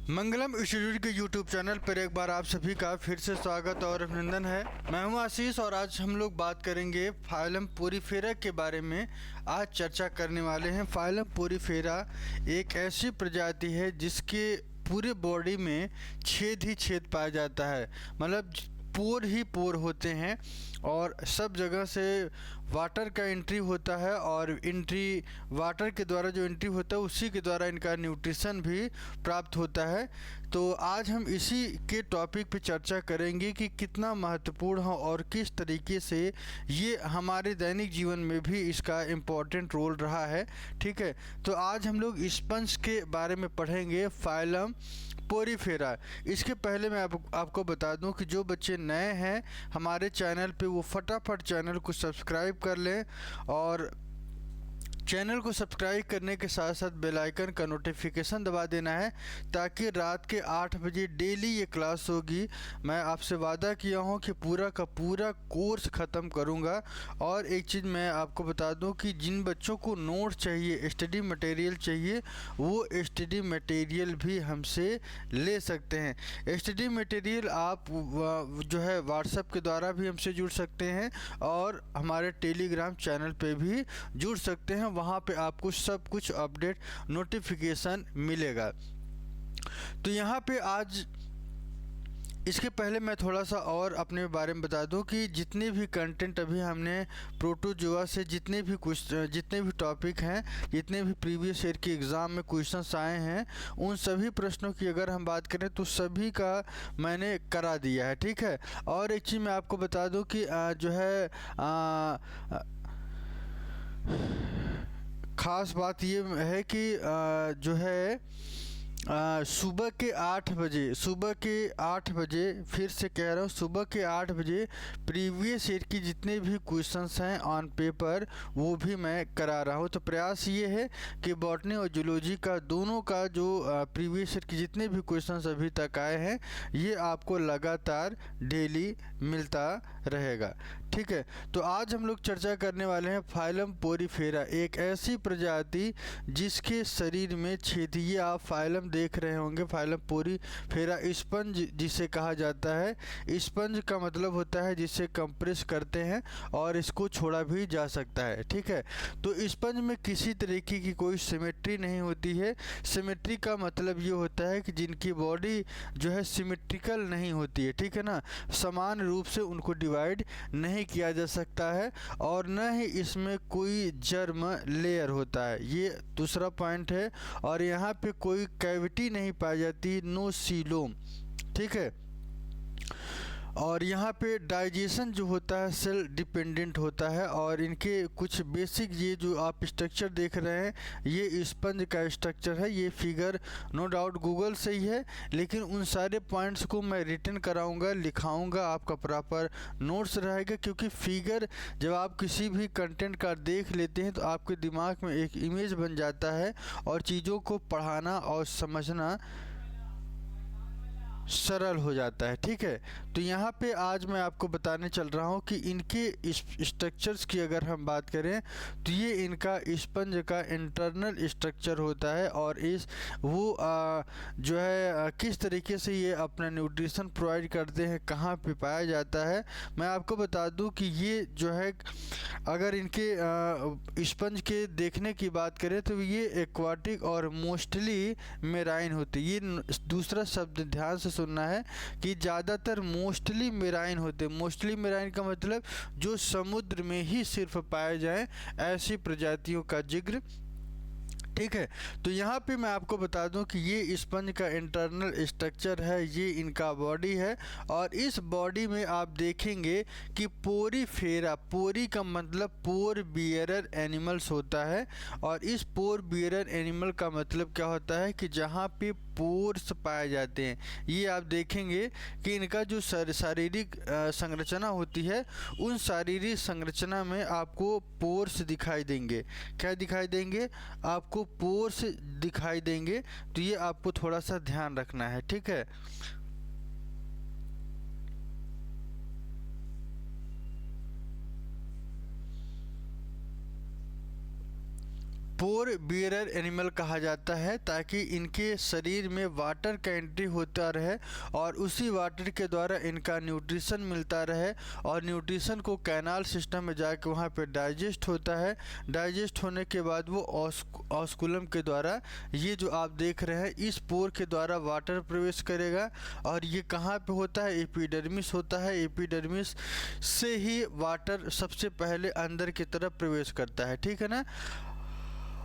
मंगलम institute के YouTube channel पर एक बार आप सभी का फिर से स्वागत और अभिनंदन है। मैं हूं आशीष और आज हम लोग बात करेंगे फाइलम पोरीफेरा के बारे में। आज चर्चा करने वाले हैं। फाइलम पोरीफेरा एक ऐसी प्रजाति है जिसके पूरे बॉडी में छेद ही छेद पाया जाता है, मतलब पोर ही पोर होते हैं और सब जगह से वाटर का एंट्री होता है और एंट्री वाटर के द्वारा जो एंट्री होता है उसी के द्वारा इनका न्यूट्रिशन भी प्राप्त होता है। तो आज हम इसी के टॉपिक पे चर्चा करेंगे कि कितना महत्वपूर्ण है और किस तरीके से ये हमारे दैनिक जीवन में भी इसका इम्पोर्टेंट रोल रहा है। ठीक है, तो आज हम लोग स्पंज के बारे में पढ़ेंगे, फाइलम पोरीफेरा। इसके पहले मैं आपको बता दूं कि जो बच्चे नए हैं हमारे चैनल पे वो फटाफट चैनल को सब्सक्राइब कर लें और चैनल को सब्सक्राइब करने के साथ साथ बेल आइकन का नोटिफिकेशन दबा देना है ताकि रात के 8 बजे डेली ये क्लास होगी। मैं आपसे वादा किया हूँ कि पूरा का पूरा कोर्स ख़त्म करूँगा। और एक चीज़ मैं आपको बता दूँ कि जिन बच्चों को नोट चाहिए, स्टडी मटेरियल चाहिए, वो स्टडी मटेरियल भी हमसे ले सकते हैं। स्टडी मटेरियल आप जो है व्हाट्सएप के द्वारा भी हमसे जुड़ सकते हैं और हमारे टेलीग्राम चैनल पे भी जुड़ सकते हैं। वहाँ पे आपको सब कुछ अपडेट नोटिफिकेशन मिलेगा। तो यहाँ पे आज इसके पहले मैं थोड़ा सा और अपने बारे में बता दूं कि जितने भी कंटेंट अभी हमने प्रोटोजोआ से जितने भी टॉपिक हैं, जितने भी प्रीवियस ईयर के एग्ज़ाम में क्वेश्चंस आए हैं, उन सभी प्रश्नों की अगर हम बात करें तो सभी का मैंने करा दिया है। ठीक है, और एक चीज़ मैं आपको बता दूं कि जो है ख़ास बात ये है कि जो है सुबह के 8 बजे फिर से कह रहा हूँ, सुबह के 8 बजे प्रीवियस ईयर की जितने भी क्वेश्चंस हैं ऑन पेपर वो भी मैं करा रहा हूँ। तो प्रयास ये है कि बॉटनी और जूलॉजी का दोनों का जो प्रीवियस ईयर की जितने भी क्वेश्चंस अभी तक आए हैं ये आपको लगातार डेली मिलता रहेगा। ठीक है, तो आज हम लोग चर्चा करने वाले हैं फाइलम पोरीफेरा, एक ऐसी प्रजाति जिसके शरीर में छेद, ये आप फाइलम देख रहे होंगे, फाइलम पोरीफेरा स्पंज जिसे कहा जाता है। स्पंज का मतलब होता है जिसे कंप्रेस करते हैं और इसको छोड़ा भी जा सकता है। ठीक है, तो स्पंज में किसी तरीके की कोई सिमेट्री नहीं होती है। सिमेट्री का मतलब ये होता है कि जिनकी बॉडी जो है सिमेट्रिकल नहीं होती है, ठीक है ना, समान रूप से उनको डिवाइड नहीं किया जा सकता है और न ही इसमें कोई जर्म लेयर होता है। ये दूसरा पॉइंट है। और यहाँ पे कोई कैविटी नहीं पाई जाती, नो सीलोम। ठीक है, और यहाँ पे डाइजेशन जो होता है सेल डिपेंडेंट होता है और इनके कुछ बेसिक ये जो आप स्ट्रक्चर देख रहे हैं ये स्पंज का स्ट्रक्चर है। ये फिगर नो डाउट गूगल से ही है, लेकिन उन सारे पॉइंट्स को मैं रिटन कराऊंगा, लिखाऊंगा, आपका प्रॉपर नोट्स रहेगा। क्योंकि फिगर जब आप किसी भी कंटेंट का देख लेते हैं तो आपके दिमाग में एक इमेज बन जाता है और चीज़ों को पढ़ाना और समझना सरल हो जाता है। ठीक है, तो यहाँ पे आज मैं आपको बताने चल रहा हूँ कि इनके स्ट्रक्चर्स की अगर हम बात करें तो ये इनका स्पंज का इंटरनल स्ट्रक्चर होता है और इस वो जो है किस तरीके से ये अपना न्यूट्रिशन प्रोवाइड करते हैं, कहाँ पे पाया जाता है। मैं आपको बता दूँ कि ये जो है अगर इनके स्पंज के देखने की बात करें तो ये एक्वाटिक और मोस्टली मेराइन होती है। ये दूसरा शब्द ध्यान से सुनना है कि ज़्यादातर मोस्टली मेराइन होते हैं। मोस्टली मेराइन का मतलब जो समुद्र में ही सिर्फ पाए जाएं, ऐसी प्रजातियों का जिक्र। ठीक है, तो यहाँ पे मैं आपको बता दूं कि ये स्पंज का इंटरनल स्ट्रक्चर है, ये इनका बॉडी है और इस बॉडी में आप देखेंगे कि पोरीफेरा, पोरी का मतलब पोर बियरर एनिमल्स होता है और इस पोर बियरर एनिमल का मतलब क्या होता है कि जहाँ पे पोर्स पाए जाते हैं। ये आप देखेंगे कि इनका जो शारीरिक संरचना होती है उन शारीरिक संरचना में आपको पोर्स दिखाई देंगे। क्या दिखाई देंगे? आपको पोर्स दिखाई देंगे। तो ये आपको थोड़ा सा ध्यान रखना है। ठीक है, पोर बियरर एनिमल कहा जाता है, ताकि इनके शरीर में वाटर का एंट्री होता रहे और उसी वाटर के द्वारा इनका न्यूट्रिशन मिलता रहे, और न्यूट्रिशन को कैनाल सिस्टम में जाके वहाँ पे डाइजेस्ट होता है। डाइजेस्ट होने के बाद वो ऑस्कुलम के द्वारा, ये जो आप देख रहे हैं, इस पोर के द्वारा वाटर प्रवेश करेगा। और ये कहाँ पे होता है? एपिडर्मिस होता है। एपिडर्मिस से ही वाटर सबसे पहले अंदर की तरफ प्रवेश करता है, ठीक है ना।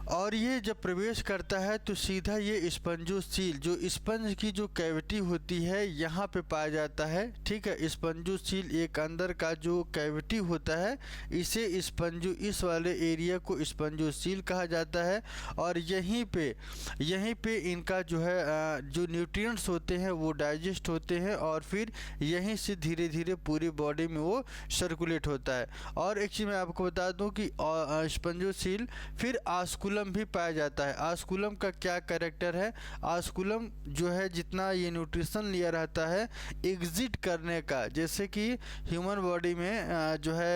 और ये जब प्रवेश करता है तो सीधा ये स्पंजोसील, जो स्पंज की जो कैविटी होती है, यहाँ पे पाया जाता है, ठीक है। स्पंजोसील एक अंदर का जो कैविटी होता है, इसे इस वाले एरिया को स्पंजोसील कहा जाता है। और यहीं पे इनका जो है जो न्यूट्रिएंट्स होते हैं वो डाइजेस्ट होते हैं, और फिर यहीं से धीरे धीरे पूरी बॉडी में वो सर्कुलेट होता है। और एक चीज़ मैं आपको बता दूं कि स्पंजोसील फिर आस्कुलम भी पाया जाता है। आस्कुलम का क्या कैरेक्टर है? आस्कुलम जो है, जितना ये न्यूट्रिशन लिया रहता है एग्जिट करने का, जैसे कि ह्यूमन बॉडी में जो है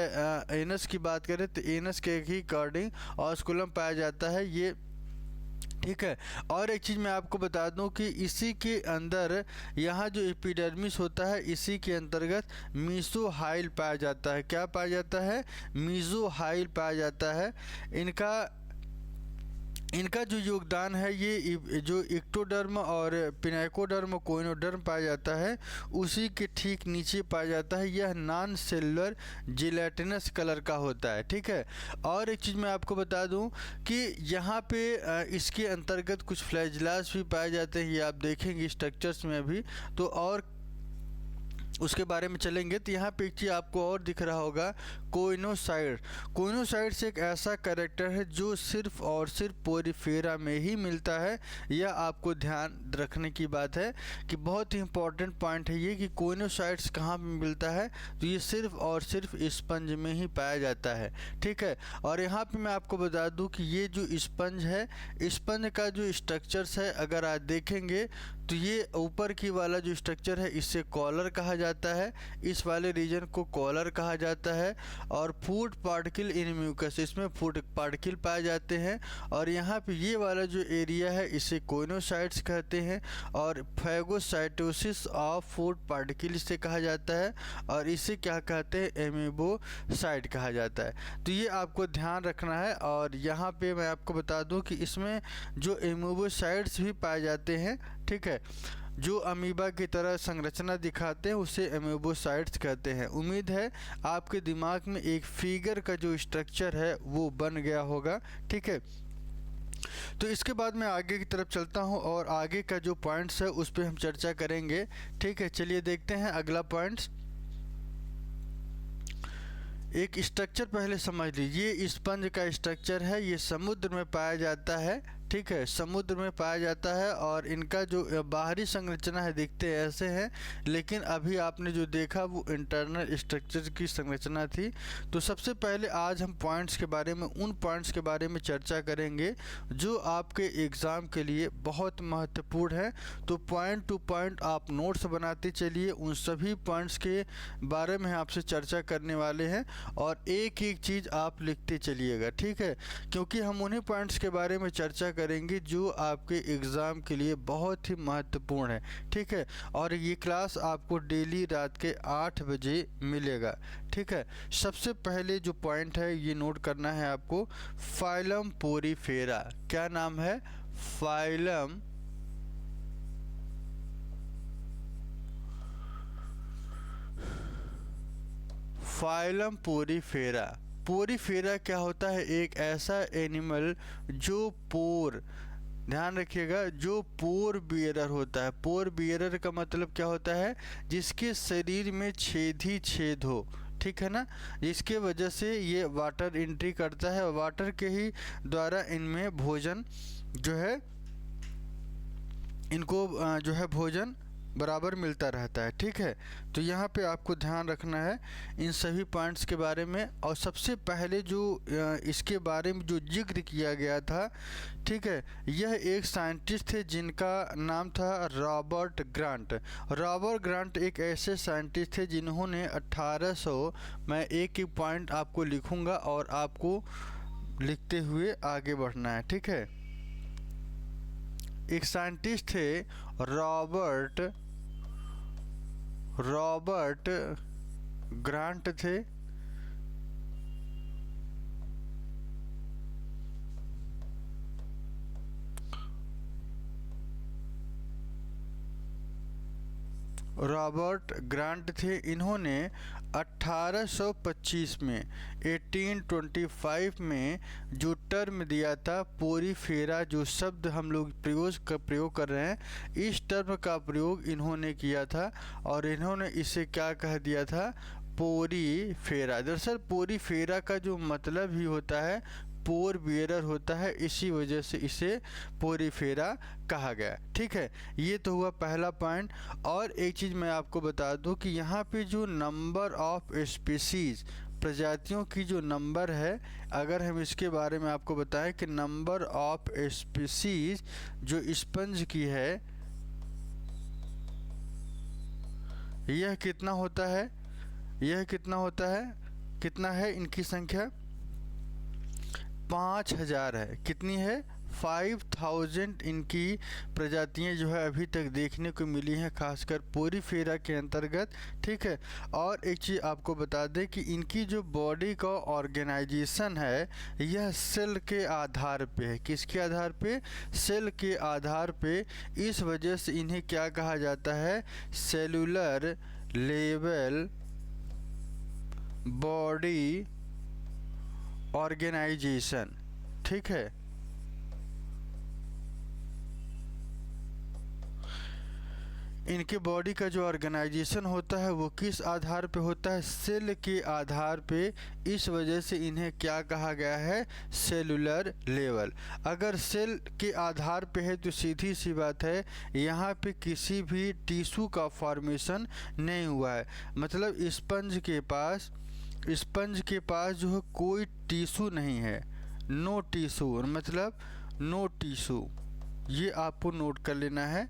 एनस की बात करें तो एनस के ही अकॉर्डिंग आस्कुलम पाया जाता है, ये ठीक है। और एक चीज़ मैं आपको बता दूं कि इसी के अंदर यहाँ जो एपिडर्मिस होता है, इसी के अंतर्गत मीसोहाइल पाया जाता है। क्या पाया जाता है? मीसोहाइल पाया जाता है। इनका जो योगदान है, ये जो इक्टोडर्म और पिनाइकोडर्म कोइनोडर्म पाया जाता है, उसी के ठीक नीचे पाया जाता है। यह नॉन सेलुलर जिलेटिनस कलर का होता है, ठीक है। और एक चीज़ मैं आपको बता दूं कि यहाँ पे इसके अंतर्गत कुछ फ्लैजिलास भी पाए जाते हैं, ये आप देखेंगे स्ट्रक्चर्स में भी, तो और उसके बारे में चलेंगे। तो यहाँ पे एक चीज़ आपको और दिख रहा होगा, कोइनोसाइड। कोइनोसाइड्स एक ऐसा कैरेक्टर है जो सिर्फ और सिर्फ पोरीफेरा में ही मिलता है। यह आपको ध्यान रखने की बात है कि बहुत ही इंपॉर्टेंट पॉइंट है ये कि कोइनोसाइड्स कहाँ पे मिलता है, तो ये सिर्फ और सिर्फ स्पंज में ही पाया जाता है, ठीक है। और यहाँ पे मैं आपको बता दूँ कि ये जो स्पंज है, स्पंज का जो स्ट्रक्चर्स है, अगर आप देखेंगे तो ये ऊपर की वाला जो स्ट्रक्चर है, इसे कॉलर कहा जाता है। इस वाले रीजन को कॉलर कहा जाता है। और फूड पार्टिकल इन म्यूकस, इसमें फूड पार्टिकल पाए जाते हैं। और यहाँ पे ये वाला जो एरिया है, इसे कोइनोसाइट्स कहते हैं। और फैगोसाइटोसिस ऑफ फूड पार्टिकल से कहा जाता है। और इसे क्या कहते हैं? एमीबोसाइट कहा जाता है। तो ये आपको ध्यान रखना है। और यहाँ पे मैं आपको बता दूँ कि इसमें जो एमीबोसाइट्स भी पाए जाते हैं, ठीक है, जो अमीबा की तरह संरचना दिखाते हैं, उसे एमीबोसाइट्स कहते हैं। उम्मीद है आपके दिमाग में एक फिगर का जो स्ट्रक्चर है वो बन गया होगा, ठीक है। तो इसके बाद मैं आगे की तरफ चलता हूं और आगे का जो पॉइंट्स है उस पर हम चर्चा करेंगे, ठीक है। चलिए देखते हैं अगला पॉइंट्स। एक स्ट्रक्चर पहले समझ लीजिए। ये स्पंज का स्ट्रक्चर है, ये समुद्र में पाया जाता है, ठीक है, समुद्र में पाया जाता है। और इनका जो बाहरी संरचना है दिखते ऐसे हैं, लेकिन अभी आपने जो देखा वो इंटरनल स्ट्रक्चर की संरचना थी। तो सबसे पहले आज हम पॉइंट्स के बारे में, उन पॉइंट्स के बारे में चर्चा करेंगे जो आपके एग्ज़ाम के लिए बहुत महत्वपूर्ण है। तो पॉइंट टू पॉइंट आप नोट्स बनाते चलिए, उन सभी पॉइंट्स के बारे में आपसे चर्चा करने वाले हैं। और एक एक चीज़ आप लिखते चलिएगा, ठीक है, क्योंकि हम उन्हीं पॉइंट्स के बारे में चर्चा करेंगे जो आपके एग्ज़ाम के लिए बहुत ही महत्वपूर्ण है, ठीक है। और ये क्लास आपको डेली रात के 8 बजे मिलेगा, ठीक है। सबसे पहले जो पॉइंट है ये नोट करना है आपको, फाइलम पोरीफेरा। क्या नाम है? Phylum Porifera. पोरीफेरा क्या होता है? एक ऐसा एनिमल जो पोर, ध्यान रखिएगा, जो पोर बियरर होता है। पोर बियरर का मतलब क्या होता है? जिसके शरीर में छेद ही छेद हो, ठीक है ना, जिसके वजह से ये वाटर एंट्री करता है और वाटर के ही द्वारा इनमें भोजन जो है, इनको जो है भोजन बराबर मिलता रहता है, ठीक है। तो यहाँ पे आपको ध्यान रखना है इन सभी पॉइंट्स के बारे में। और सबसे पहले जो इसके बारे में जो जिक्र किया गया था, ठीक है, यह एक साइंटिस्ट थे जिनका नाम था रॉबर्ट ग्रांट। रॉबर्ट ग्रांट एक ऐसे साइंटिस्ट थे जिन्होंने 1800, मैं एक एक पॉइंट आपको लिखूँगा और आपको लिखते हुए आगे बढ़ना है, ठीक है। एक साइंटिस्ट थे रॉबर्ट ग्रांट थे। रॉबर्ट ग्रांट थे। इन्होंने 1825 में 1825 में जो टर्म दिया था पोरीफेरा, जो शब्द हम लोग प्रयोग कर रहे हैं, इस टर्म का प्रयोग इन्होंने किया था और इन्होंने इसे क्या कह दिया था, पोरीफेरा। दरअसल पोरीफेरा का जो मतलब ही होता है पोर बियरर होता है, इसी वजह से इसे पोरीफेरा कहा गया, ठीक है। ये तो हुआ पहला पॉइंट। और एक चीज़ मैं आपको बता दूं कि यहाँ पे जो नंबर ऑफ स्पीसीज, प्रजातियों की जो नंबर है, अगर हम इसके बारे में आपको बताएं कि नंबर ऑफ स्पीसीज जो स्पंज की है, यह कितना होता है, कितना है इनकी संख्या, 5000 है। कितनी है, 5000 इनकी प्रजातियां जो है अभी तक देखने को मिली हैं, खासकर पोरीफेरा के अंतर्गत, ठीक है। और एक चीज़ आपको बता दें कि इनकी जो बॉडी का ऑर्गेनाइजेशन है, यह सेल के आधार पे है। किसके आधार पे, सेल के आधार पे। इस वजह से इन्हें क्या कहा जाता है, सेलुलर लेवल बॉडी ऑर्गेनाइजेशन, ठीक है। इनके बॉडी का जो ऑर्गेनाइजेशन होता है वो किस आधार पे होता है, सेल के आधार पे। इस वजह से इन्हें क्या कहा गया है, सेलुलर लेवल। अगर सेल के आधार पे है तो सीधी सी बात है, यहाँ पे किसी भी टिश्यू का फॉर्मेशन नहीं हुआ है। मतलब स्पंज के पास जो है कोई टिश्यू नहीं है, नो टिश्यू, मतलब नो टिश्यू। ये आपको नोट कर लेना है,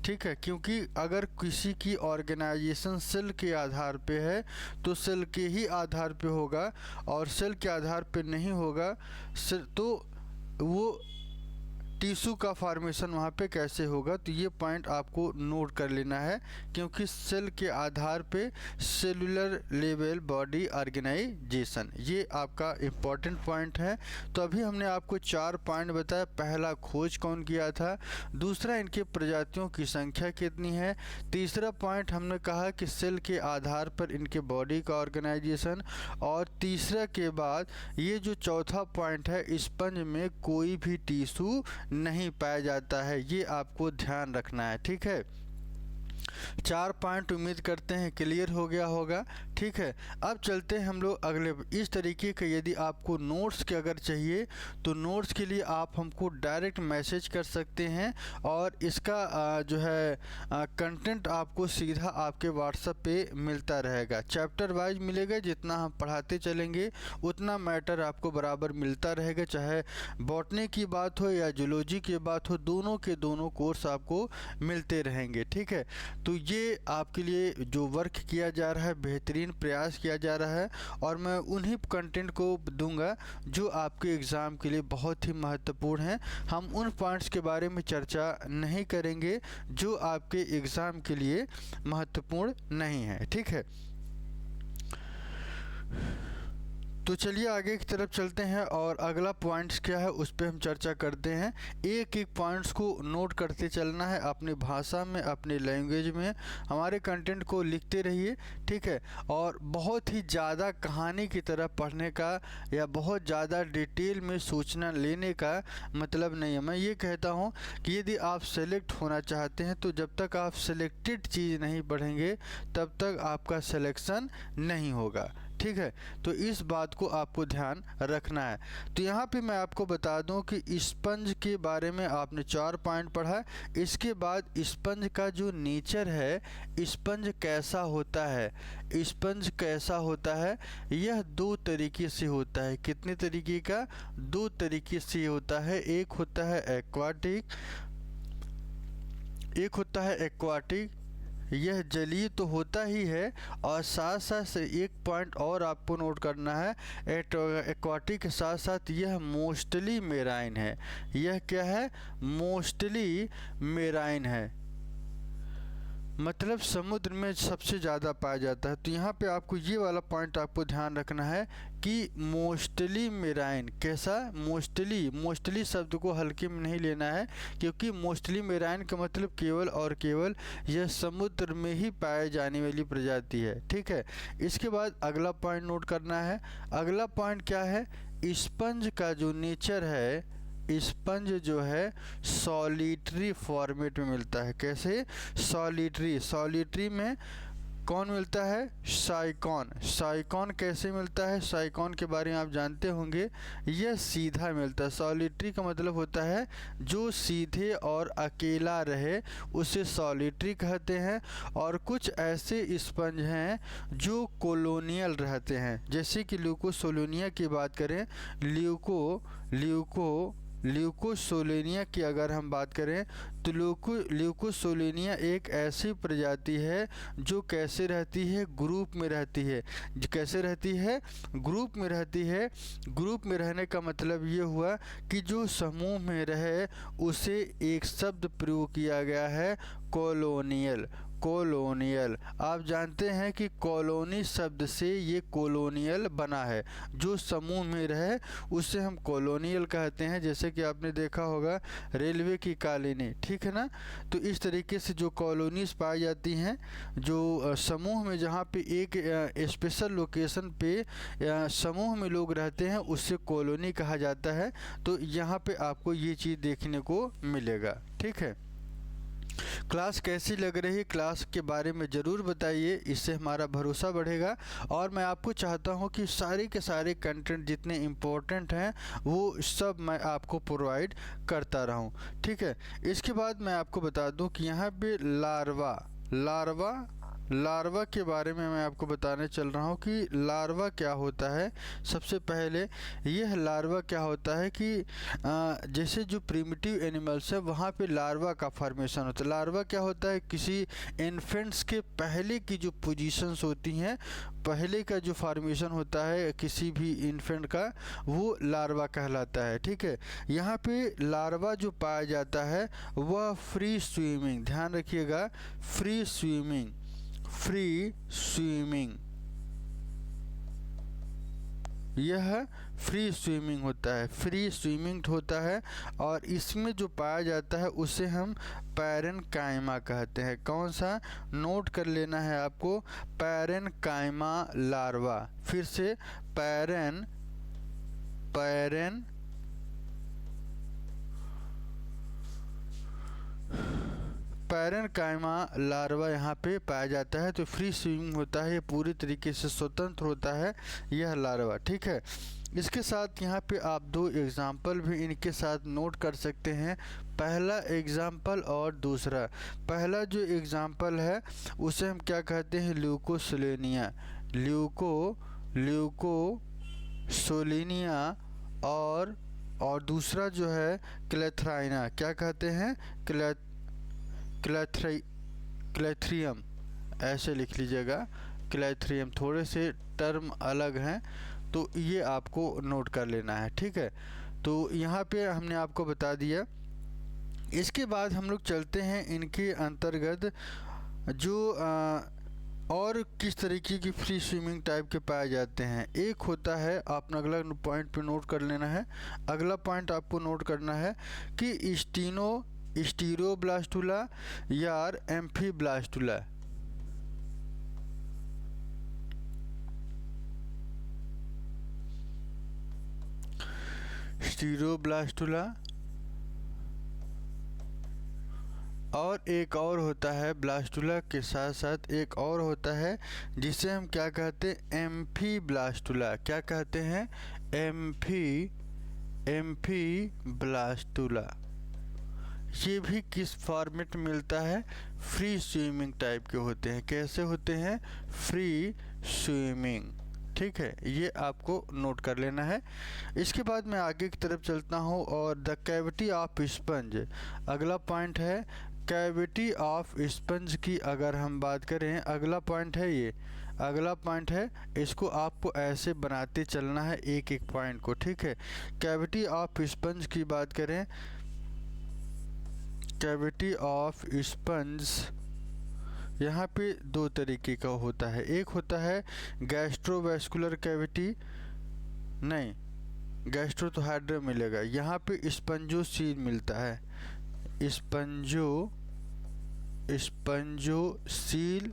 ठीक है। क्योंकि अगर किसी की ऑर्गेनाइजेशन सेल के आधार पे है तो सेल के ही आधार पे होगा, और सेल के आधार पे नहीं होगा तो वो टिश्यू का फॉर्मेशन वहाँ पे कैसे होगा। तो ये पॉइंट आपको नोट कर लेना है, क्योंकि सेल के आधार पे सेलुलर लेवल बॉडी ऑर्गेनाइजेशन, ये आपका इम्पॉर्टेंट पॉइंट है। तो अभी हमने आपको 4 पॉइंट बताया। पहला, खोज कौन किया था, दूसरा, इनके प्रजातियों की संख्या कितनी है, तीसरा पॉइंट हमने कहा कि सेल के आधार पर इनके बॉडी का ऑर्गेनाइजेशन, और तीसरा के बाद ये जो चौथा पॉइंट है, स्पंज में कोई भी टिश्यू नहीं पाया जाता है। ये आपको ध्यान रखना है, ठीक है। 4 पॉइंट उम्मीद करते हैं क्लियर हो गया होगा, ठीक है। अब चलते हैं हम लोग अगले। इस तरीके के यदि आपको नोट्स के अगर चाहिए तो नोट्स के लिए आप हमको डायरेक्ट मैसेज कर सकते हैं, और इसका जो है कंटेंट आपको सीधा आपके व्हाट्सएप पे मिलता रहेगा। चैप्टर वाइज मिलेगा, जितना हम पढ़ाते चलेंगे उतना मैटर आपको बराबर मिलता रहेगा। चाहे बॉटनी की बात हो या जूलॉजी की बात हो, दोनों के दोनों कोर्स आपको मिलते रहेंगे, ठीक है। तो ये आपके लिए जो वर्क किया जा रहा है, बेहतरीन प्रयास किया जा रहा है, और मैं उन्हीं कंटेंट को दूंगा जो आपके एग्ज़ाम के लिए बहुत ही महत्वपूर्ण है। हम उन पॉइंट्स के बारे में चर्चा नहीं करेंगे जो आपके एग्ज़ाम के लिए महत्वपूर्ण नहीं है, ठीक है। तो चलिए आगे की तरफ चलते हैं, और अगला पॉइंट्स क्या है उस पर हम चर्चा करते हैं। एक एक पॉइंट्स को नोट करते चलना है अपनी भाषा में, अपने लैंग्वेज में। हमारे कंटेंट को लिखते रहिए, ठीक है। और बहुत ही ज़्यादा कहानी की तरह पढ़ने का या बहुत ज़्यादा डिटेल में सूचना लेने का मतलब नहीं है। मैं ये कहता हूँ कि यदि आप सेलेक्ट होना चाहते हैं तो जब तक आप सेलेक्टेड चीज़ नहीं पढ़ेंगे तब तक आपका सिलेक्शन नहीं होगा, ठीक है। तो इस बात को आपको ध्यान रखना है। तो यहाँ पे मैं आपको बता दूं कि स्पंज के बारे में आपने 4 पॉइंट पढ़ा। इसके बाद स्पंज का जो नेचर है, स्पंज कैसा होता है, स्पंज कैसा होता है, यह 2 तरीके से होता है। कितने तरीके का, 2 तरीके से होता है। एक होता है एक्वाटिक, यह जलीय तो होता ही है, और साथ साथ से एक पॉइंट और आपको नोट करना है, एक्वाटिक के साथ साथ यह मोस्टली मेराइन है। यह क्या है? मोस्टली मेराइन है, मतलब समुद्र में सबसे ज़्यादा पाया जाता है। तो यहाँ पे आपको ये वाला पॉइंट आपको ध्यान रखना है कि मोस्टली मेराइन। कैसा? मोस्टली शब्द को हल्के में नहीं लेना है, क्योंकि मोस्टली मेराइन का मतलब केवल और केवल यह समुद्र में ही पाए जाने वाली प्रजाति है। ठीक है, इसके बाद अगला पॉइंट नोट करना है। अगला पॉइंट क्या है? स्पंज का जो नेचर है, स्पंज जो है सॉलिटरी फॉर्मेट में मिलता है। कैसे? सॉलिटरी में कौन मिलता है? साइकॉन कैसे मिलता है? साइकॉन के बारे में आप जानते होंगे, यह सीधा मिलता है। सॉलिटरी का मतलब होता है जो सीधे और अकेला रहे, उसे सॉलिटरी कहते हैं। और कुछ ऐसे स्पंज हैं जो कॉलोनियल रहते हैं, जैसे कि ल्यूकोसोलेनिया की बात करें, ल्यूकोसोलेनिया की अगर हम बात करें तो ल्यूकोसोलेनिया एक ऐसी प्रजाति है जो कैसे रहती है? ग्रुप में रहती है। कैसे रहती है? ग्रुप में रहती है। ग्रुप में रहने का मतलब ये हुआ कि जो समूह में रहे उसे एक शब्द प्रयोग किया गया है, कॉलोनियल। आप जानते हैं कि कॉलोनी शब्द से ये कॉलोनियल बना है। जो समूह में रहे उसे हम कॉलोनियल कहते हैं, जैसे कि आपने देखा होगा रेलवे की कॉलोनी, ठीक है ना। तो इस तरीके से जो कॉलोनीज पाई जाती हैं, जो समूह में जहाँ पे एक स्पेशल लोकेशन पे समूह में लोग रहते हैं, उससे कॉलोनी कहा जाता है। तो यहाँ पे आपको ये चीज़ देखने को मिलेगा। ठीक है, क्लास कैसी लग रही है? क्लास के बारे में ज़रूर बताइए, इससे हमारा भरोसा बढ़ेगा। और मैं आपको चाहता हूं कि सारे के सारे कंटेंट जितने इम्पोर्टेंट हैं वो सब मैं आपको प्रोवाइड करता रहूं। ठीक है, इसके बाद मैं आपको बता दूं कि यहाँ पे लार्वा के बारे में मैं आपको बताने चल रहा हूँ कि लार्वा क्या होता है। सबसे पहले यह लार्वा क्या होता है कि जैसे जो प्रिमिटिव एनिमल्स है वहाँ पे लार्वा का फॉर्मेशन होता है। लार्वा क्या होता है? किसी इन्फेंट्स के पहले की जो पोजीशंस होती हैं, पहले का जो फॉर्मेशन होता है किसी भी इन्फेंट का, वो लार्वा कहलाता है। ठीक है, यहाँ पे लार्वा जो पाया जाता है वह फ्री स्विमिंग, ध्यान रखिएगा, फ्री स्विमिंग, यह फ्री स्विमिंग होता है। और इसमें जो पाया जाता है उसे हम पैरेन्काइमा कहते हैं। कौन सा? नोट कर लेना है आपको, पैरेन्काइमा लार्वा। फिर से पैरेन्काइमा लार्वा यहाँ पे पाया जाता है। तो फ्री स्विमिंग होता है, ये पूरी तरीके से स्वतंत्र होता है यह लार्वा। ठीक है, इसके साथ यहाँ पे आप दो एग्जाम्पल भी इनके साथ नोट कर सकते हैं, पहला एग्जाम्पल और दूसरा। पहला जो एग्जाम्पल है उसे हम क्या कहते हैं? ल्यूकोसोलेनिया। और दूसरा जो है क्लेथ्राइना, क्या कहते हैं? क्लेथ्रियम, ऐसे लिख लीजिएगा, क्लेथ्रियम। थोड़े से टर्म अलग हैं, तो ये आपको नोट कर लेना है। ठीक है, तो यहाँ पे हमने आपको बता दिया। इसके बाद हम लोग चलते हैं इनके अंतर्गत जो और किस तरीके की फ्री स्विमिंग टाइप के पाए जाते हैं। एक होता है, आपने अगला पॉइंट पे नोट कर लेना है, अगला पॉइंट आपको नोट करना है कि स्टीरोब्लास्टुला या एम्फीब्लास्टुला। स्टीरोब्लास्टुला और एक और होता है, ब्लास्टुला के साथ साथ एक और होता है जिसे हम क्या कहते हैं? एम्फीब्लास्टुला। क्या कहते हैं? एम्फीब्लास्टुला। ये भी किस फॉर्मेट में मिलता है? फ्री स्विमिंग टाइप के होते हैं। कैसे होते हैं? Free swimming. ठीक है, ये आपको नोट कर लेना है। इसके बाद मैं आगे की तरफ चलता हूँ और द कैविटी ऑफ स्पंज, अगला पॉइंट है कैविटी ऑफ स्पंज की अगर हम बात करें, अगला पॉइंट है ये, अगला पॉइंट है, इसको आपको ऐसे बनाते चलना है एक एक पॉइंट को, ठीक है। कैविटी ऑफ स्पंज की बात करें, कैविटी ऑफ स्पंज यहाँ पे दो तरीके का होता है। एक होता है गैस्ट्रोवैस्कुलर कैविटी, नहीं गैस्ट्रो तो हाइड्रो मिलेगा, यहाँ पे स्पंजोसील मिलता है, स्पंजोसील।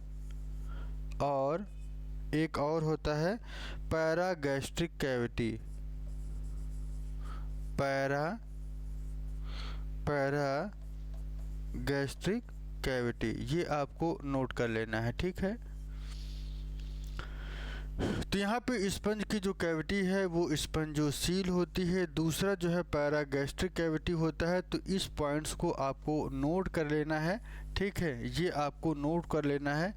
और एक और होता है पैरागैस्ट्रिक कैविटी, पैरागैस्ट्रिक कैविटी, ये आपको नोट कर लेना है, ठीक है। तो यहाँ पे स्पंज की जो कैविटी है वो स्पंजोसील होती है। दूसरा जो है पैरागैस्ट्रिक कैविटी होता है। तो इस पॉइंट्स को आपको नोट कर लेना है, ठीक है, ये आपको नोट कर लेना है।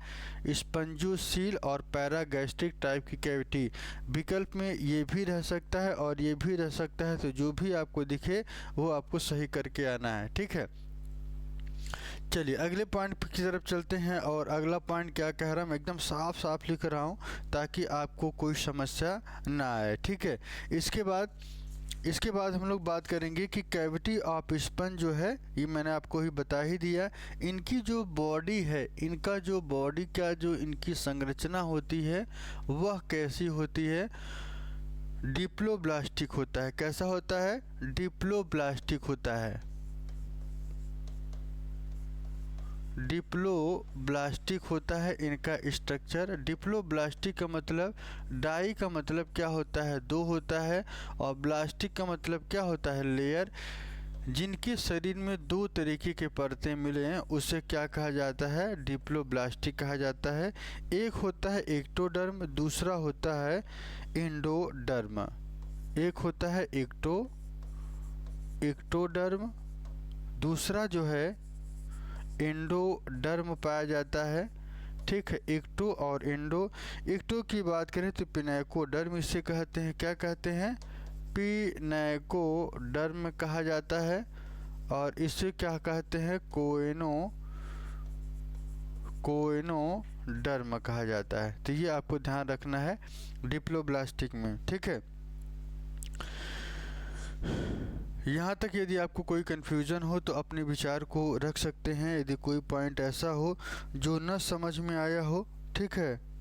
स्पंजोसील और पैरागैस्ट्रिक टाइप की कैविटी, विकल्प में ये भी रह सकता है और ये भी रह सकता है, तो जो भी आपको दिखे वो आपको सही करके आना है, ठीक है। चलिए अगले पॉइंट की तरफ चलते हैं। और अगला पॉइंट क्या कह रहा हूँ, मैं एकदम साफ साफ लिख रहा हूँ ताकि आपको कोई समस्या ना आए, ठीक है। इसके बाद हम लोग बात करेंगे कि कैविटी ऑफ स्पंज जो है, ये मैंने आपको ही बता ही दिया, इनकी जो बॉडी है, इनका जो बॉडी का जो इनकी संरचना होती है वह कैसी होती है, डिप्लोब्लास्टिक होता है। कैसा होता है, डिप्लोब्लास्टिक होता है, डिप्लोब्लास्टिक होता है इनका स्ट्रक्चर। डिप्लोब्लास्टिक का मतलब, डाई का मतलब क्या होता है, दो होता है, और ब्लास्टिक का मतलब क्या होता है, लेयर। जिनके शरीर में दो तरीके के परतें मिले हैं उसे क्या कहा जाता है, डिप्लोब्लास्टिक कहा जाता है। एक होता है एक्टोडर्म, दूसरा होता है एंडोडर्म। एक होता है एक्टोडर्म, दूसरा जो है एंडोडर्म पाया जाता है, ठीक है। एक्टो और एंडो, एक्टो की बात करें तो पिनैकोडर्म इसे कहते हैं, क्या कहते हैं, पिनैकोडर्म कहा जाता है। और इसे क्या कहते हैं, कोएनोडर्म कहा जाता है। तो ये आपको ध्यान रखना है डिप्लोब्लास्टिक में, ठीक है। यहाँ तक यदि आपको कोई कन्फ्यूज़न हो तो अपने विचार को रख सकते हैं, यदि कोई पॉइंट ऐसा हो जो न समझ में आया हो, ठीक है।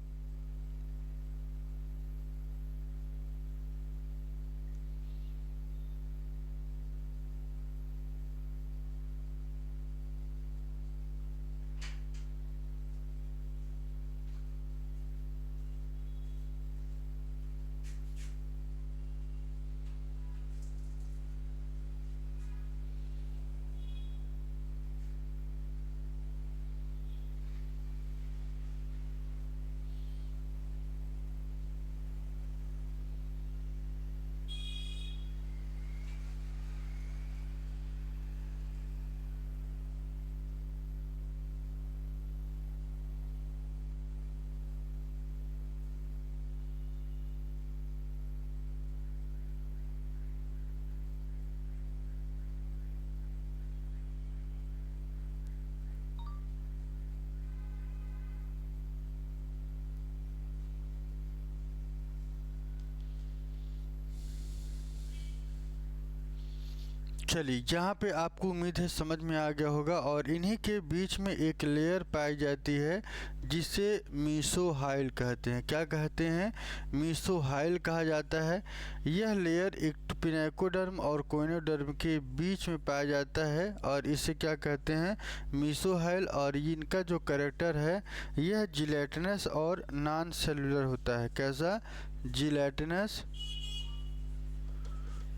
चलिए यहाँ पे आपको उम्मीद है समझ में आ गया होगा। और इन्हीं के बीच में एक लेयर पाई जाती है जिसे मीसोहाइल कहते हैं। क्या कहते हैं, मीसोहाइल कहा जाता है। यह लेयर एक पिनैकोडर्म और कोएनोडर्म के बीच में पाया जाता है और इसे क्या कहते हैं, मीसोहाइल। और इनका जो कैरेक्टर है यह जिलेटिनस और नॉन सेलुलर होता है। कैसा,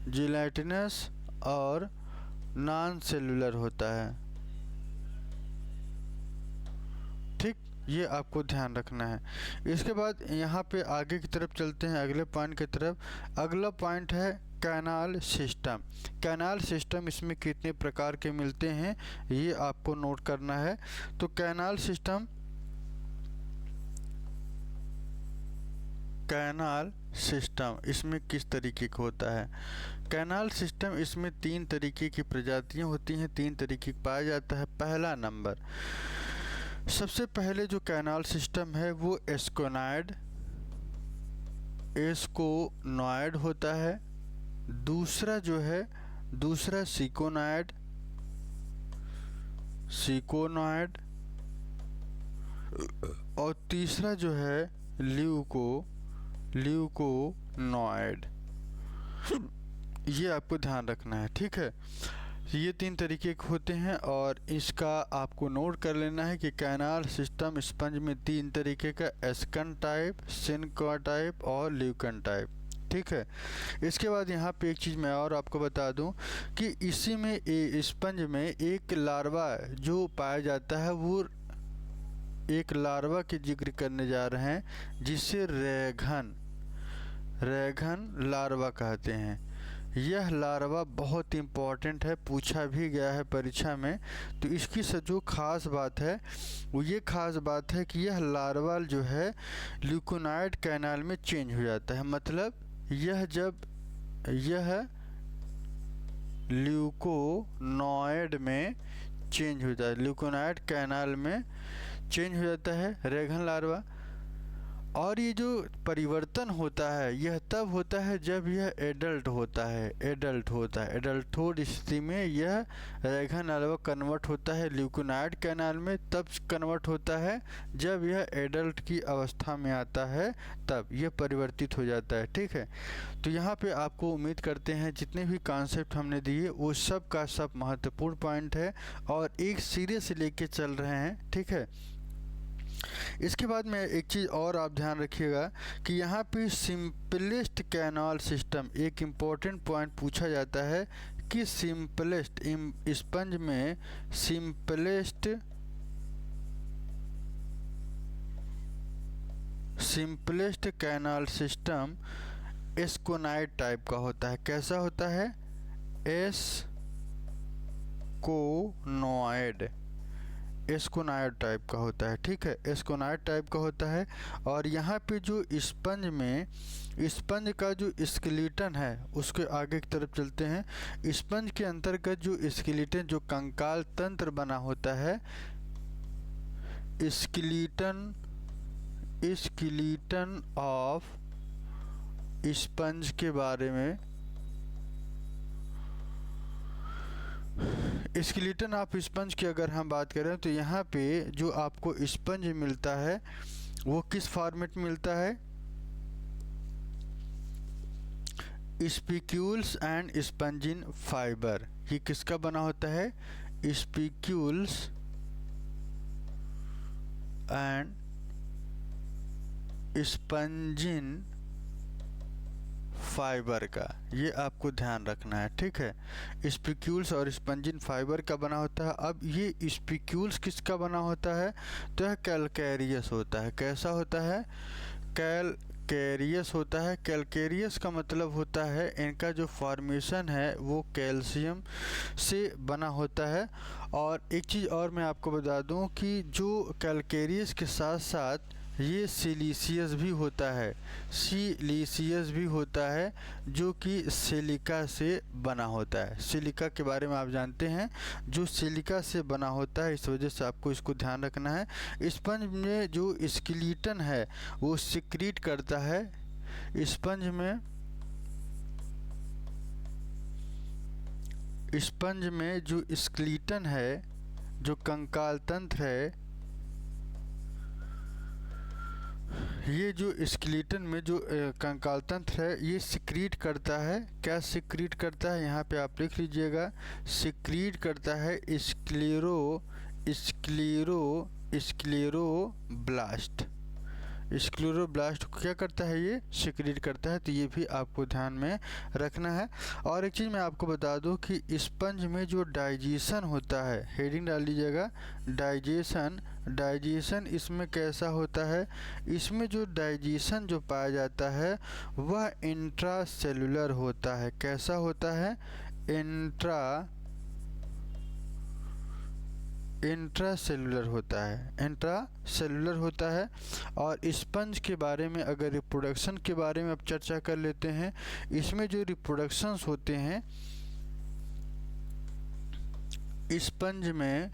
जिलेटिनस और नॉन सेलुलर होता है, ठीक, ये आपको ध्यान रखना है। इसके बाद यहाँ पे आगे की तरफ चलते हैं, अगले पॉइंट की तरफ। अगला पॉइंट है कैनाल सिस्टम। कैनाल सिस्टम, इसमें कितने प्रकार के मिलते हैं ये आपको नोट करना है। तो कैनाल सिस्टम कैनाल सिस्टम इसमें किस तरीके का होता है? कैनाल सिस्टम इसमें 3 तरीके की प्रजातियां होती हैं, 3 तरीके का पाया जाता है। पहला नंबर, सबसे पहले जो कैनाल सिस्टम है वो एस्कोनॉइड होता है। दूसरा जो है सिकोनॉइड और तीसरा जो है ल्यूकोनॉइड। ये आपको ध्यान रखना है, ठीक है। ये 3 तरीके के होते हैं और इसका आपको नोट कर लेना है कि कैनाल सिस्टम स्पंज में 3 तरीके का, एस्कन टाइप, सिनका टाइप और ल्यूकन टाइप, ठीक है। इसके बाद यहाँ पे एक चीज़ मैं और आपको बता दूं कि इसी में स्पंज में एक लार्वा जो पाया जाता है, वो एक लार्वा की जिक्र करने जा रहे हैं जिसे रैघन लार्वा कहते हैं। यह लार्वा बहुत इम्पॉर्टेंट है, पूछा भी गया है परीक्षा में। तो इसकी जो खास बात है वो ये खास बात है कि यह लार्वा जो है ल्यूकोनॉइड कैनाल में चेंज हो जाता है। मतलब जब यह ल्यूकोनॉइड में चेंज हो जाता है, ल्यूकोनॉइड कैनाल में चेंज हो जाता है रैघन लार्वा। और ये जो परिवर्तन होता है यह तब होता है जब यह एडल्ट होता है। एडल्टहुड स्थिति में यह रैघन लार्वा कन्वर्ट होता है ल्यूकोनॉइड कैनाल में, तब कन्वर्ट होता है जब यह एडल्ट की अवस्था में आता है, तब यह परिवर्तित हो जाता है, ठीक है। तो यहाँ पे आपको उम्मीद करते हैं जितने भी कॉन्सेप्ट हमने दिए वो सब का सब महत्वपूर्ण पॉइंट है और एक सिरे से लेके चल रहे हैं, ठीक है। इसके बाद में एक चीज़ और आप ध्यान रखिएगा कि यहाँ पे सिंपलेस्ट कैनाल सिस्टम, एक इम्पॉर्टेंट पॉइंट पूछा जाता है कि सिंपलेस्ट स्पंज में सिंपलेस्ट कैनाल सिस्टम एस्कोनॉइड टाइप का होता है। कैसा होता है? एस्कोनॉइड टाइप का होता है, ठीक है। एस्कोनॉइड टाइप का होता है। और यहाँ पे जो स्पंज का जो स्केलेटन है उसके आगे की तरफ चलते हैं। स्पंज के अंतर्गत जो स्केलेटन, जो कंकाल तंत्र बना होता है, स्केलेटन ऑफ स्पंज के बारे में, स्केलेटन ऑफ स्पंज की अगर हम बात करें तो यहाँ पे जो आपको स्पंज मिलता है वो किस फॉर्मेट में मिलता है? Spicules and spongin fibre. ये किसका बना होता है? स्पिक्यूल्स एंड स्पंजिन फाइबर का, ये आपको ध्यान रखना है, ठीक है। स्पिक्यूल्स और स्पंजिन फाइबर का बना होता है। अब ये स्पिक्यूल्स किसका बना होता है? तो यह कैलकेरियस होता है। कैसा होता है? कैलकेरियस होता है। कैलकेरियस का मतलब होता है इनका जो फॉर्मेशन है वो कैल्शियम से बना होता है। और एक चीज़ और मैं आपको बता दूं कि जो कैलकेरियस के साथ साथ ये सिलीसियस भी होता है, जो कि सिलिका से बना होता है। सिलिका के बारे में आप जानते हैं, जो सिलिका से बना होता है, इस वजह से आपको इसको ध्यान रखना है। स्पंज में जो स्केलेटन है वो सिक्रीट करता है। स्पंज में जो स्केलेटन है, जो कंकाल तंत्र है, ये जो स्केलेटन में जो कंकाल तंत्र है ये सिक्रीट करता है। क्या सिक्रीट करता है? यहाँ पे आप लिख लीजिएगा, सिक्रीट करता है स्क्लेरोब्लास्ट। स्क्लेरोब्लास्ट को क्या करता है? ये सिक्रीट करता है। तो ये भी आपको ध्यान में रखना है। और एक चीज़ मैं आपको बता दूं कि स्पंज में जो डाइजेशन होता है, हेडिंग डाल लीजिएगा, डाइजेशन इसमें कैसा होता है? इसमें जो डाइजेशन जो पाया जाता है वह इंट्रासेलुलर होता है। कैसा होता है? इंट्रासेलुलर होता है, इंट्रासेलुलर होता है। और स्पंज के बारे में अगर रिप्रोडक्शन के बारे में अब चर्चा कर लेते हैं, इसमें जो रिप्रोडक्शंस होते हैं स्पंज में,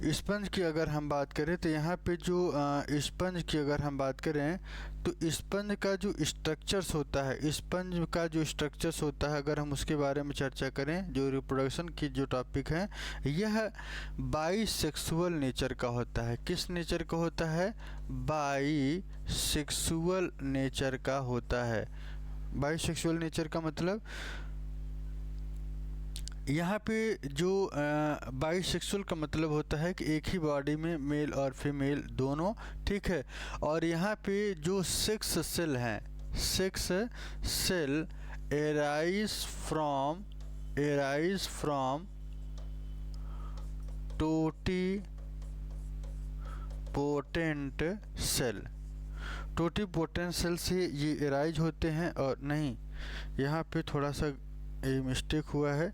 स्पंज की अगर हम बात करें तो यहाँ पे जो स्पंज की अगर हम बात करें तो स्पंज का जो स्ट्रक्चर्स होता है, स्पंज का जो स्ट्रक्चर्स होता है अगर हम उसके बारे में चर्चा करें, जो रिप्रोडक्शन की जो टॉपिक है, यह बाईसेक्सुअल नेचर का होता है। किस नेचर का होता है? बाईसेक्सुअल नेचर का होता है। बाईसेक्सुअल नेचर का मतलब यहाँ पे जो बाईसेक्सुअल का मतलब होता है कि एक ही बॉडी में मेल और फीमेल दोनों, ठीक है। और यहाँ पे जो सेक्स सेल हैं, sex cell arise from totipotent cell, totipotent cell से ये एराइज होते हैं। और नहीं, यहाँ पे थोड़ा सा ये मिस्टेक हुआ है,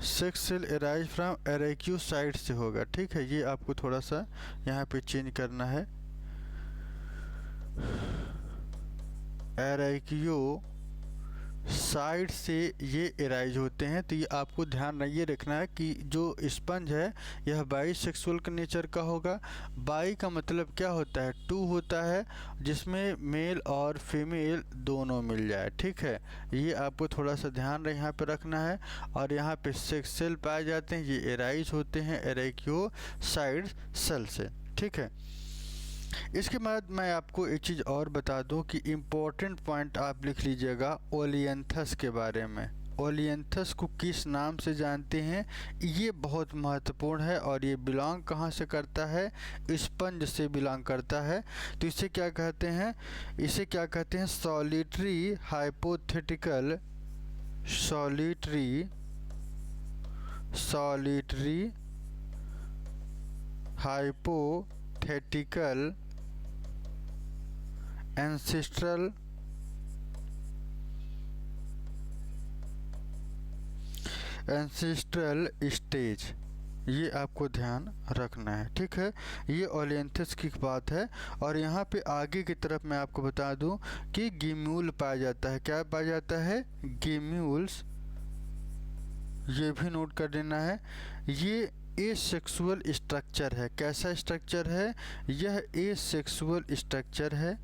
सेक्स सेल एराइज फ्रॉम एरेक्यूसाइट से होगा, ठीक है। ये आपको थोड़ा सा यहाँ पे चेंज करना है, एरेक्यूसाइट से ये एराइज होते हैं। तो ये आपको ध्यान ये रखना है कि जो स्पंज है यह बाईसेक्सुअल का नेचर का होगा। बाई का मतलब क्या होता है? टू होता है, जिसमें मेल और फीमेल दोनों मिल जाए, ठीक है। ये आपको थोड़ा सा ध्यान यहाँ पे रखना है। और यहाँ पे सेक्स सेल पाए जाते हैं, ये एराइज होते हैं एरेक्यूसाइड सेल से, ठीक है। इसके बाद मैं आपको एक चीज़ और बता दूं कि इम्पोर्टेंट पॉइंट आप लिख लीजिएगा ओलियंथस के बारे में। ओलियंथस को किस नाम से जानते हैं, ये बहुत महत्वपूर्ण है। और ये बिलोंग कहाँ से करता है? स्पंज से बिलोंग करता है। तो इसे क्या कहते हैं? इसे क्या कहते हैं? Solitary hypothetical hypothetical ancestral stage, ये आपको ध्यान रखना है, ठीक है। ये ओलियंथस की बात है। और यहाँ पे आगे की तरफ मैं आपको बता दूं कि गिम्यूल पाया जाता है। क्या पाया जाता है? गिम्यूल्स, ये भी नोट कर लेना है। ये एसेक्सुअल स्ट्रक्चर है। कैसा स्ट्रक्चर है? यह एसेक्सुअल स्ट्रक्चर है,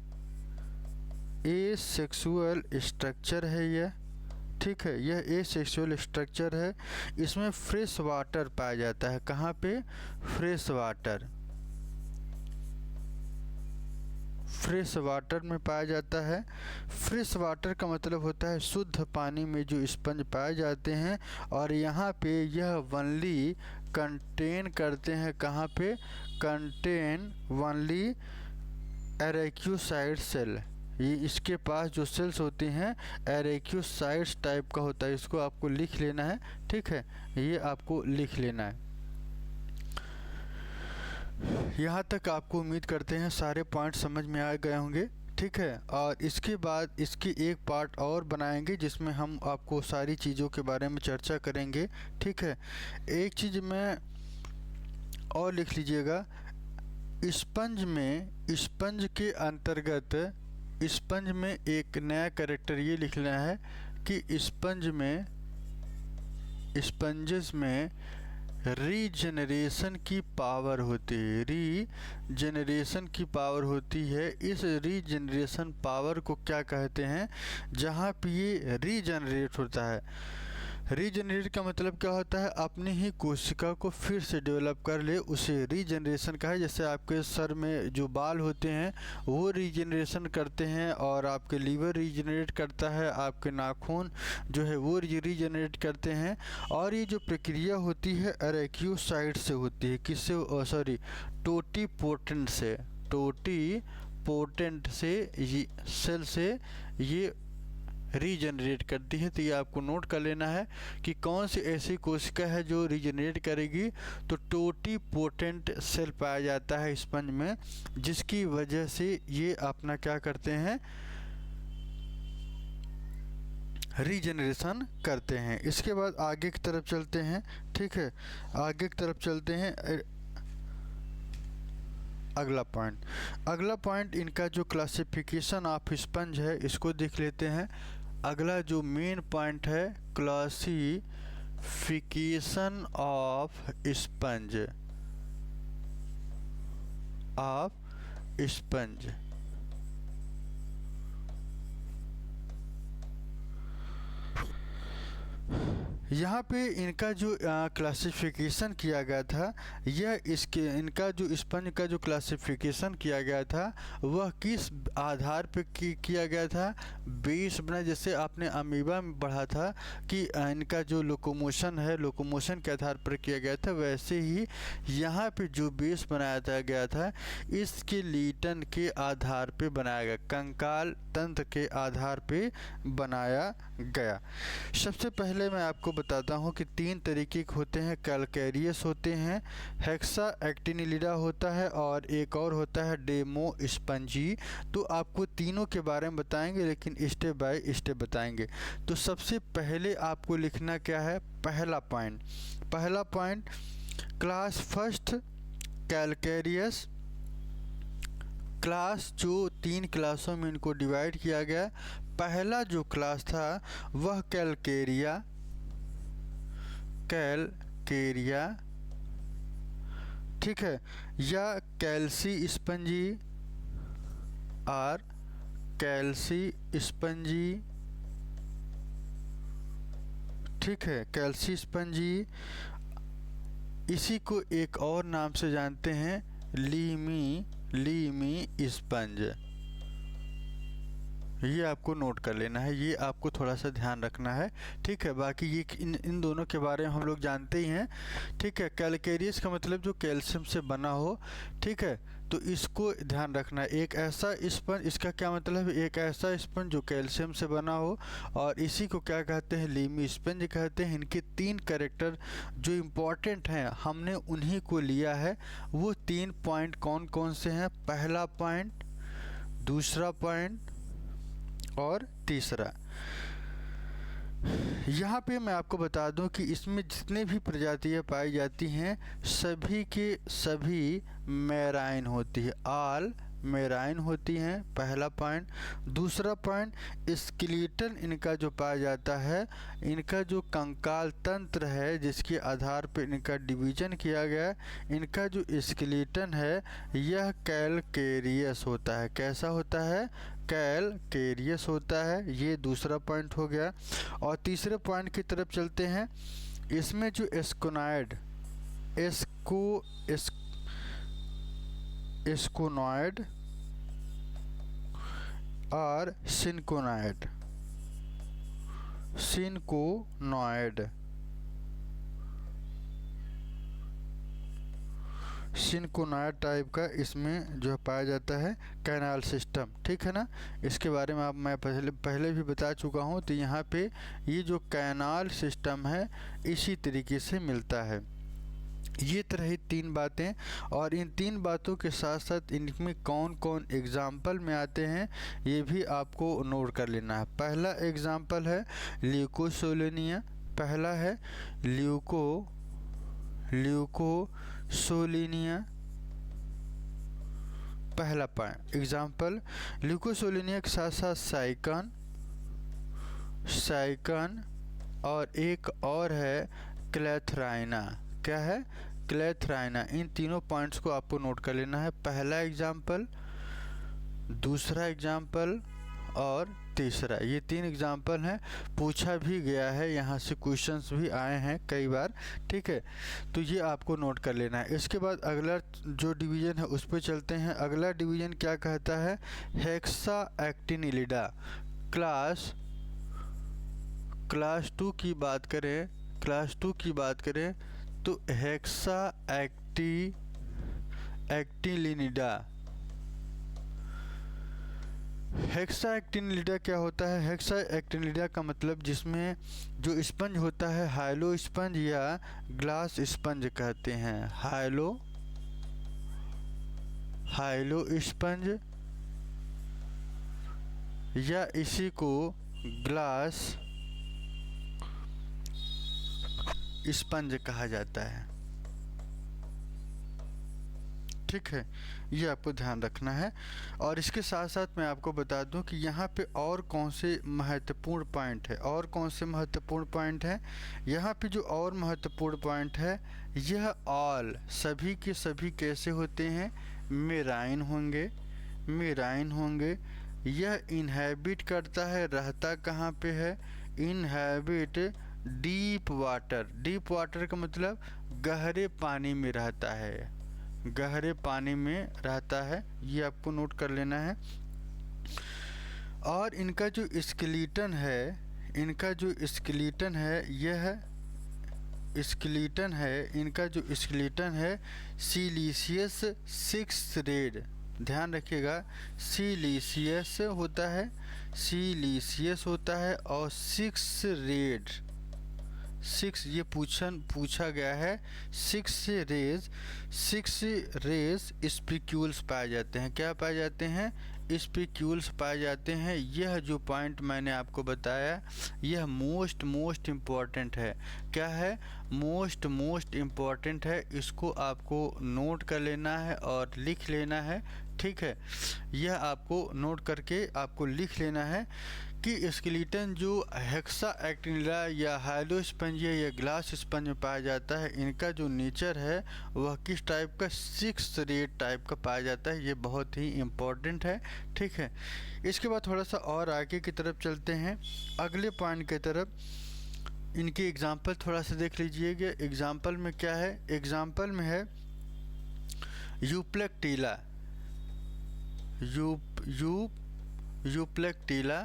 एसेक्सुअल स्ट्रक्चर है यह, ठीक है। यह एसेक्सुअल स्ट्रक्चर है। इसमें फ्रेश वाटर पाया जाता है। कहाँ पे? फ्रेश वाटर, फ्रेश वाटर में पाया जाता है। फ्रेश वाटर का मतलब होता है शुद्ध पानी में जो स्पंज पाए जाते हैं। और यहाँ पे यह वनली कंटेन करते हैं, कहाँ पे? कंटेन वनली एरेक्यूसाइड सेल। ये इसके पास जो सेल्स होती हैं एरेक्यूसाइड्स टाइप का होता है। इसको आपको लिख लेना है, ठीक है। ये आपको लिख लेना है। यहाँ तक आपको उम्मीद करते हैं सारे पॉइंट समझ में आ गए होंगे, ठीक है। और इसके बाद इसकी एक पार्ट और बनाएंगे जिसमें हम आपको सारी चीज़ों के बारे में चर्चा करेंगे, ठीक है। एक चीज़ में और लिख लीजिएगा, स्पंज में, स्पंज के अंतर्गत, स्पंज में एक नया कैरेक्टर ये लिखना है कि स्पंज में, स्पंजेस में रीजनरेशन की पावर होती है, रीजनरेशन की पावर होती है। इस रीजनरेशन पावर को क्या कहते हैं? जहाँ पे ये रीजनरेट होता है। रीजनरेट का मतलब क्या होता है? अपनी ही कोशिका को फिर से डेवलप कर ले, उसे रीजनरेशन का है। जैसे आपके सर में जो बाल होते हैं वो रीजनरेशन करते हैं, और आपके लीवर रीजनरेट करता है, आपके नाखून जो है वो रीजनरेट करते हैं। और ये जो प्रक्रिया होती है एरेक्यूसाइट से होती है। किससे? सॉरी, टोटिपोटेंट से, टोटिपोटेंट से सेल से ये रीजनरेट करती है। तो ये आपको नोट कर लेना है कि कौन सी ऐसी कोशिका है जो रीजनरेट करेगी। तो टोटिपोटेंट सेल पाया जाता है स्पंज में, जिसकी वजह से ये अपना क्या करते हैं? रीजनरेशन करते हैं। इसके बाद आगे की तरफ चलते हैं, ठीक है, आगे की तरफ चलते हैं। अगला पॉइंट इनका जो क्लासिफिकेशन ऑफ स्पंज है इसको देख लेते हैं। अगला जो मेन पॉइंट है क्लासिफिकेशन ऑफ स्पंज यहाँ पे इनका जो क्लासिफिकेशन किया गया था, यह इनका जो स्पंज का जो क्लासिफिकेशन किया गया था वह किस आधार पे किया गया था? बेस बना, जैसे आपने अमीबा में पढ़ा था कि इनका जो लोकोमोशन है लोकोमोशन के आधार पर किया गया था, वैसे ही यहाँ पे जो बेस बनाया गया था इसके लीटन के आधार पे बनाया गया, कंकाल तंत्र के आधार पे बनाया गया। सबसे पहले मैं आपको बताता हूँ कि 3 तरीके के होते हैं। कैलकेरियस होते हैं, हेक्सा एक्टिनिलिडा होता है और एक और होता है डेमो स्पंजी। तो आपको तीनों के बारे में बताएंगे, लेकिन स्टेप बाय स्टेप बताएंगे। तो सबसे पहले आपको लिखना क्या है? पहला point class first calcareous. Class जो 3 क्लासों में इनको डिवाइड किया गया। पहला जो क्लास था वह कैलकेरिया, ठीक है, या कैल्सी स्पंजी और कैल्सी स्पंजी, ठीक है, कैल्सी स्पंजी। इसी को एक और नाम से जानते हैं लीमी स्पंज। ये आपको नोट कर लेना है, ये आपको थोड़ा सा ध्यान रखना है, ठीक है। बाकी ये इन दोनों के बारे में हम लोग जानते ही हैं, ठीक है। कैलकेरियस का मतलब जो कैल्शियम से बना हो, ठीक है, तो इसको ध्यान रखना है। एक ऐसा स्पंज, इसका क्या मतलब है? एक ऐसा स्पंज जो कैल्शियम से बना हो, और इसी को क्या कहते हैं? लीमी स्पंज कहते हैं। इनके 3 कैरेक्टर जो इम्पोर्टेंट हैं हमने उन्हीं को लिया है। वो 3 पॉइंट कौन कौन से हैं? पहला पॉइंट, दूसरा पॉइंट और तीसरा। यहाँ पे मैं आपको बता दूं कि इसमें जितने भी प्रजातियाँ पाई जाती हैं सभी के सभी मैराइन होती है, ऑल मैराइन होती हैं, पहला पॉइंट। दूसरा पॉइंट स्केलेटन इनका जो पाया जाता है, इनका जो कंकाल तंत्र है जिसके आधार पर इनका डिवीजन किया गया, इनका जो स्केलेटन है यह कैलकेरियस होता है। कैसा होता है? कैलकेरियस होता है। ये दूसरा पॉइंट हो गया। और तीसरे पॉइंट की तरफ चलते हैं। इसमें जो एस्कोनॉइड और सिंकोनॉइड टाइप का इसमें जो पाया जाता है कैनाल सिस्टम, ठीक है ना। इसके बारे में मैं पहले भी बता चुका हूँ। तो यहाँ पे ये जो कैनाल सिस्टम है इसी तरीके से मिलता है। ये तरह 3 बातें, और इन 3 बातों के साथ साथ इनमें कौन कौन एग्जाम्पल में आते हैं ये भी आपको नोट कर लेना है। पहला एग्जाम्पल है ल्यूकोसोलेनिया। पहला है ल्यूकोसोलेनिया, पहला पॉइंट एग्जाम्पल। ल्यूकोसोलेनिया के साथ साथ साइकन और एक और है क्लेथराइना। क्या है? क्लेथराइना। इन तीनों पॉइंट्स को आपको नोट कर लेना है। पहला एग्जाम्पल, दूसरा एग्जाम्पल और तीसरा। ये 3 एग्जाम्पल हैं। पूछा भी गया है, यहाँ से क्वेश्चंस भी आए हैं कई बार, ठीक है। तो ये आपको नोट कर लेना है। इसके बाद अगला जो डिवीज़न है उस पर चलते हैं। अगला डिवीज़न क्या कहता है? हेक्सा एक्टिनिलिडा। क्लास 2 की बात करें तो हेक्सा एक्टिनिलिडा क्या होता है? हेक्सा एक्टिनिलिडा का मतलब जिसमें जो स्पंज होता है हाइलो स्पंज या ग्लास स्पंज कहते हैं। हाइलो स्पंज या इसी को ग्लास स्पंज कहा जाता है। ठीक है, ये आपको ध्यान रखना है। और इसके साथ साथ मैं आपको बता दूं कि यहाँ पे और कौन से महत्वपूर्ण पॉइंट है, और कौन से महत्वपूर्ण पॉइंट है। यहाँ पे जो और महत्वपूर्ण पॉइंट है, यह ऑल सभी के सभी कैसे होते हैं, मेराइन होंगे, मेराइन होंगे। यह इनहैबिट करता है, रहता कहाँ पे है, inhabit deep water. Deep water का मतलब गहरे पानी में रहता है, गहरे पानी में रहता है, ये आपको नोट कर लेना है। और इनका जो स्केलेटन है, इनका जो स्केलेटन है, यह स्केलेटन है, इनका जो स्केलेटन है सिलीशियस 6 रेड। ध्यान रखिएगा, सिलीशियस होता है, सिलीशियस होता है और 6 रेड, 6 ये पूछा गया है। 6 रेस स्पिक्यूल्स पाए जाते हैं। क्या पाए जाते हैं, स्पिक्यूल्स पाए जाते हैं। यह जो पॉइंट मैंने आपको बताया, यह मोस्ट इम्पॉर्टेंट है। क्या है, मोस्ट इम्पॉर्टेंट है। इसको आपको नोट कर लेना है और लिख लेना है। ठीक है, यह आपको नोट करके आपको लिख लेना है कि स्केलेटन जो हेक्सा एक्टिनिला या हाइलोस्पंजिया या ग्लास स्पंज में पाया जाता है, इनका जो नेचर है वह किस टाइप का, 6 रेड टाइप का पाया जाता है। ये बहुत ही इम्पोर्टेंट है। ठीक है, इसके बाद थोड़ा सा और आगे की तरफ चलते हैं, अगले पॉइंट की तरफ। इनके एग्जाम्पल थोड़ा सा देख लीजिएगा। एग्जाम्पल में क्या है, एग्जाम्पल में है यूप्लेक्टिला, यूप्लेक्टिला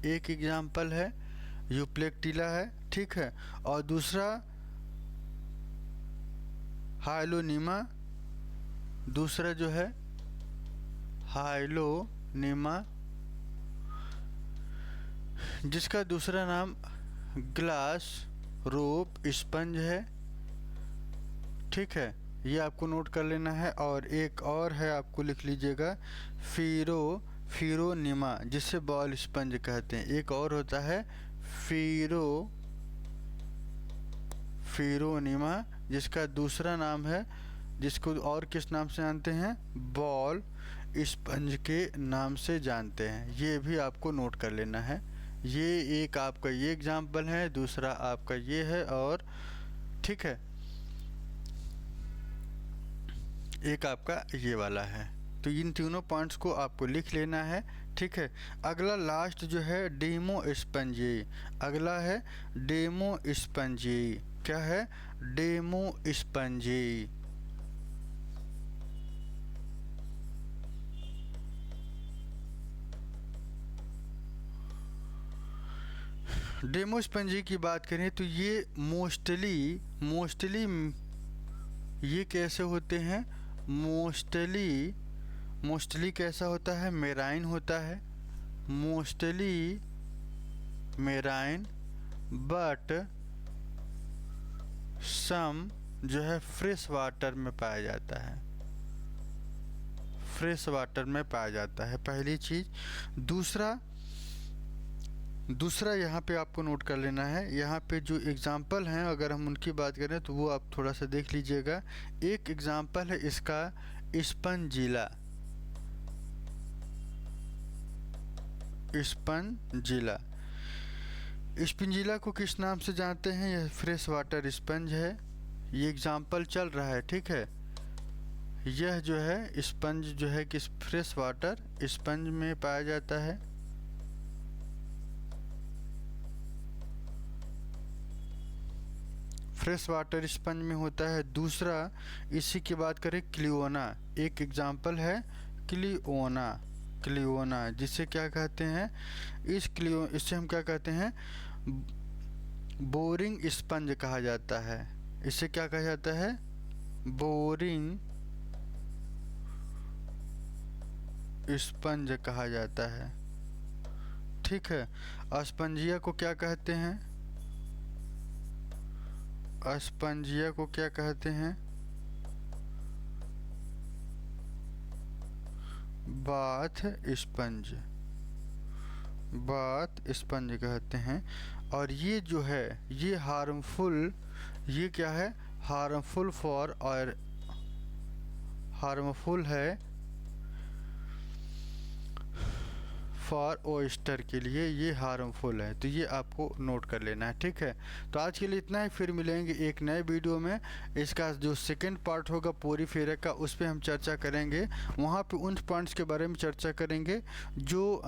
एक एग्जाम्पल है, यूप्लेक्टिला है। ठीक है, और दूसरा हाइलोनीमा, दूसरा जो है हाइलोनीमा, जिसका दूसरा नाम ग्लास रोप स्पंज है। ठीक है, ये आपको नोट कर लेना है। और एक और है, आपको लिख लीजिएगा, फिरोनिमा, जिसे बॉल स्पंज कहते हैं। एक और होता है फिरोनिमा, जिसका दूसरा नाम है, जिसको और किस नाम से जानते हैं, बॉल स्पंज के नाम से जानते हैं। ये भी आपको नोट कर लेना है। ये एक आपका ये एग्जाम्पल है, दूसरा आपका ये है, और ठीक है, एक आपका ये वाला है। तो इन तीनों पॉइंट्स को आपको लिख लेना है। ठीक है, अगला लास्ट जो है डेमो स्पंजी, अगला है डेमो स्पंजी। क्या है, डेमो स्पंजी। डेमो स्पंजी की बात करें तो ये मोस्टली ये कैसे होते हैं, मोस्टली कैसा होता है, मेराइन होता है, मोस्टली मेराइन, बट सम जो है फ्रेश वाटर में पाया जाता है, फ्रेश वाटर में पाया जाता है, पहली चीज़। दूसरा यहाँ पे आपको नोट कर लेना है, यहाँ पे जो एग्ज़ाम्पल हैं अगर हम उनकी बात करें तो वो आप थोड़ा सा देख लीजिएगा। एक एग्ज़ाम्पल है इसका स्पंजिला, स्पंजिला को किस नाम से जानते हैं, यह फ्रेश वाटर स्पंज है। ये एग्ज़ाम्पल चल रहा है। ठीक है, यह जो है स्पंज जो है कि फ्रेश वाटर स्पंज में पाया जाता है। फ्रेश वाटर स्पंज में होता है। दूसरा इसी की बात करें, क्लियोना, एक एग्जाम्पल है क्लियोना, जिसे क्या कहते हैं, इससे हम क्या कहते हैं, बोरिंग स्पंज कहा जाता है। इसे क्या कहा जाता है, बोरिंग स्पंज कहा जाता है। ठीक है, स्पंजिया को क्या कहते हैं, स्पंजिया को क्या कहते हैं, बाथ स्पंज कहते हैं। और ये जो है ये ये क्या है, हार्मफुल फॉर और हार्मफुल है फॉर ओइस्टर के लिए, ये हार्मफुल है, तो ये आपको नोट कर लेना है। ठीक है, तो आज के लिए इतना ही, फिर मिलेंगे एक नए वीडियो में। इसका जो सेकंड पार्ट होगा पोरीफेरा का, उस पर हम चर्चा करेंगे। वहाँ पे उन पॉइंट्स के बारे में चर्चा करेंगे जो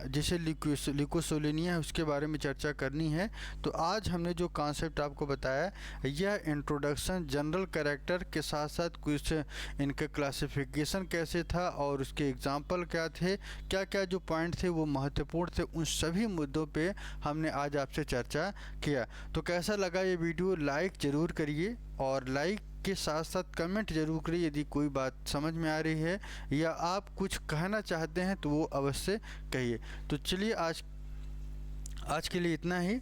जैसे लिकोसोलिनिया है, उसके बारे में चर्चा करनी है। तो आज हमने जो कॉन्सेप्ट आपको बताया, यह इंट्रोडक्शन जनरल कैरेक्टर के साथ साथ कुछ इनका क्लासिफिकेशन कैसे था और उसके एग्जाम्पल क्या थे, क्या क्या जो पॉइंट थे वो महत्वपूर्ण थे, उन सभी मुद्दों पे हमने आज आपसे चर्चा किया। तो कैसा लगा ये वीडियो, लाइक ज़रूर करिए और लाइक के साथ साथ कमेंट जरूर करिए यदि कोई बात समझ में आ रही है या आप कुछ कहना चाहते हैं तो वो अवश्य कहिए। तो चलिए आज के लिए इतना ही।